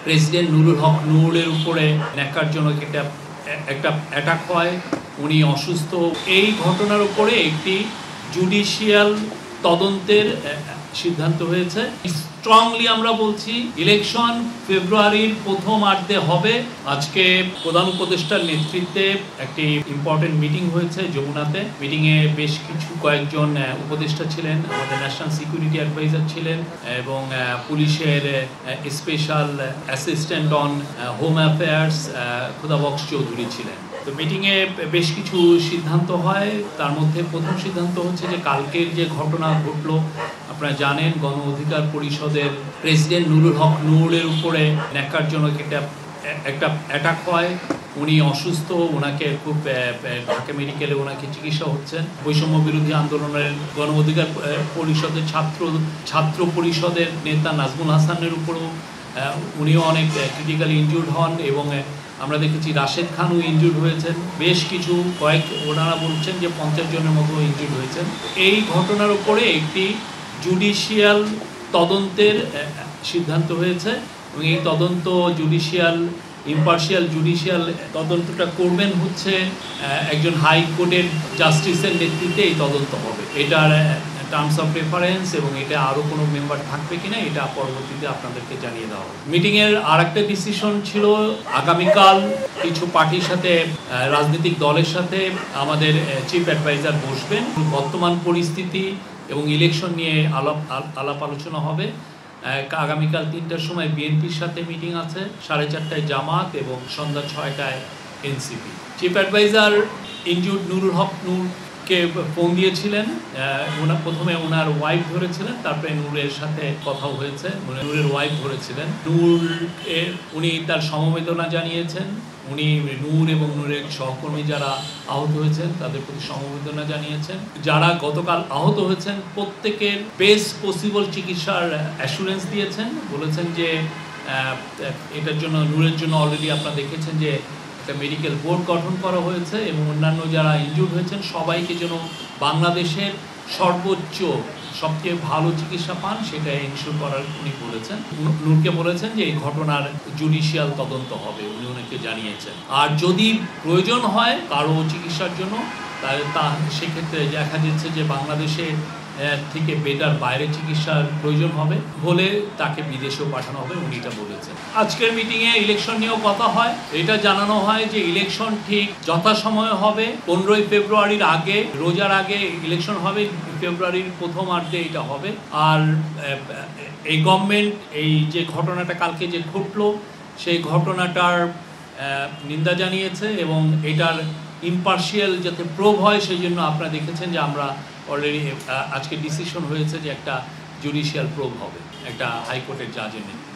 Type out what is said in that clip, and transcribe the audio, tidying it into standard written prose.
President Nurul হক নুরের উপরে ন্যাক্কারজনক একটা অ্যাটাক হয়, উনি অসুস্থ। এই ঘটনার উপরে একটি জুডিশিয়াল তদন্তের সিদ্ধান্ত হয়েছে। স্ট্রংলি আমরা বলছি ইলেকশন ফেব্রুয়ারির প্রথমার্ধে হবে। আজকে প্রধান উপদেষ্টার নেতৃত্বে একটি ইম্পর্টেন্ট মিটিং হয়েছে যমুনাতে। মিটিংয়ে বেশ কয়েকজন উপদেষ্টা ছিলেন, আমাদের ন্যাশনাল সিকিউরিটি অ্যাডভাইজার ছিলেন এবং পুলিশের special assistant on home affairs Khudabaksh Chowdhury ছিলেন। তো মিটিংয়ে বেশ কিছু সিদ্ধান্ত হয়। তার মধ্যে প্রথম সিদ্ধান্ত হচ্ছে যে কালকের যে ঘটনা ঘটলো, আপনারা জানেন গণ অধিকার পরিষদের প্রেসিডেন্ট নুরুল হক নুরের উপরে ন্যাক্কারজনক একটা অ্যাটাক হয়, উনি অসুস্থ। ওনাকে খুব ঢাকা মেডিকেলে ওনাকে চিকিৎসা হচ্ছেন। বৈষম্য বিরোধী আন্দোলনের গণ অধিকার পরিষদের ছাত্র পরিষদের নেতা নাজমুল হাসানের উপরও উনিও অনেক ক্রিটিক্যালি ইনজুর্ড হন এবং আমরা দেখেছি রাশেদ খানও ইনজুর্ড হয়েছেন। বেশ কিছু ওনারা বলছেন যে 50 জনের মতো ইনজুর্ড হয়েছেন। এই ঘটনার উপরে একটি জুডিশিয়াল তদন্তের সিদ্ধান্ত হয়েছে এবং এই তদন্ত ইম্পার্শিয়াল জুডিশিয়াল তদন্তটা করবেন হচ্ছে একজন হাইকোর্টের জাস্টিসের নেতৃত্বে এই তদন্ত হবে। এটার টার্মস অফ রেফারেন্স এবং এটা আরও কোনো মেম্বার থাকবে কিনা এটা পরবর্তীতে আপনাদেরকে জানিয়ে দেওয়া হবে। মিটিংয়ের আরেকটা ডিসিশন ছিল আগামীকাল কিছু পার্টির সাথে, রাজনৈতিক দলের সাথে আমাদের চিফ অ্যাডভাইজার বসবেন। বর্তমান পরিস্থিতি এবং ইলেকশন নিয়ে আলাপ আলোচনা হবে। আগামীকাল 3টার সময় বিএনপির সাথে মিটিং আছে, 4:30টায় জামাত এবং সন্ধ্যা 6টায় NCP. Chief adviser injured Nurul Haque নূরকে ফোন দিয়েছিলেন। প্রথমে ওনার ওয়াইফ ধরেছিলেন, তারপরে নূরের সাথে কথাও হয়েছে। নূরের ওয়াইফ ধরেছিলেন। উনি তার সমবেদনা জানিয়েছেন। উনি নূর এবং নূরের সহকর্মী যারা আহত হয়েছেন তাদের প্রতি সমবেদনা জানিয়েছেন। যারা গতকাল আহত হয়েছেন প্রত্যেকের বেস্ট পসিবল চিকিৎসার অ্যাসুরেন্স দিয়েছেন। বলেছেন যে এটার জন্য নূরের জন্য অলরেডি আপনারা দেখেছেন যে একটা মেডিকেল বোর্ড গঠন করা হয়েছে এবং অন্যান্য যারা ইনজুর্ড হয়েছেন সবাইকে যেন বাংলাদেশের সর্বোচ্চ সবচেয়ে ভালো চিকিৎসা পান সেটা এনশিওর করার উনি বলেছেন। নূরকে বলেছেন যে এই ঘটনার জুডিশিয়াল তদন্ত হবে, উনি ওনাকে জানিয়েছেন। আর যদি প্রয়োজন হয় কারো চিকিৎসার জন্য তা সেক্ষেত্রে দেখা যাচ্ছে যে বাংলাদেশে থেকে বেটার বাইরে চিকিৎসার প্রয়োজন হবে বলে তাকে বিদেশেও পাঠানো হবে, উনি এটা বলেছেন। আজকের মিটিংয়ে ইলেকশন নিয়েও কথা হয়। এটা জানানো হয় যে ইলেকশন ঠিক যথাসময়ে হবে। 15ই ফেব্রুয়ারির আগে, রোজার আগে ইলেকশন হবে, ফেব্রুয়ারির প্রথমার্ধে এটা হবে। আর এই গভর্নমেন্ট এই যে ঘটনাটা কালকে যে ঘটলো সেই ঘটনাটার নিন্দা জানিয়েছে এবং এটার ইম্পার্শিয়াল যাতে প্রুভ হয় সেই জন্য আপনারা দেখেছেন যে আমরা অলরেডি আজকে ডিসিশন হয়েছে যে একটা জুডিশিয়াল প্রুভ হবে একটা হাইকোর্টের জাজের নেতৃত্বে।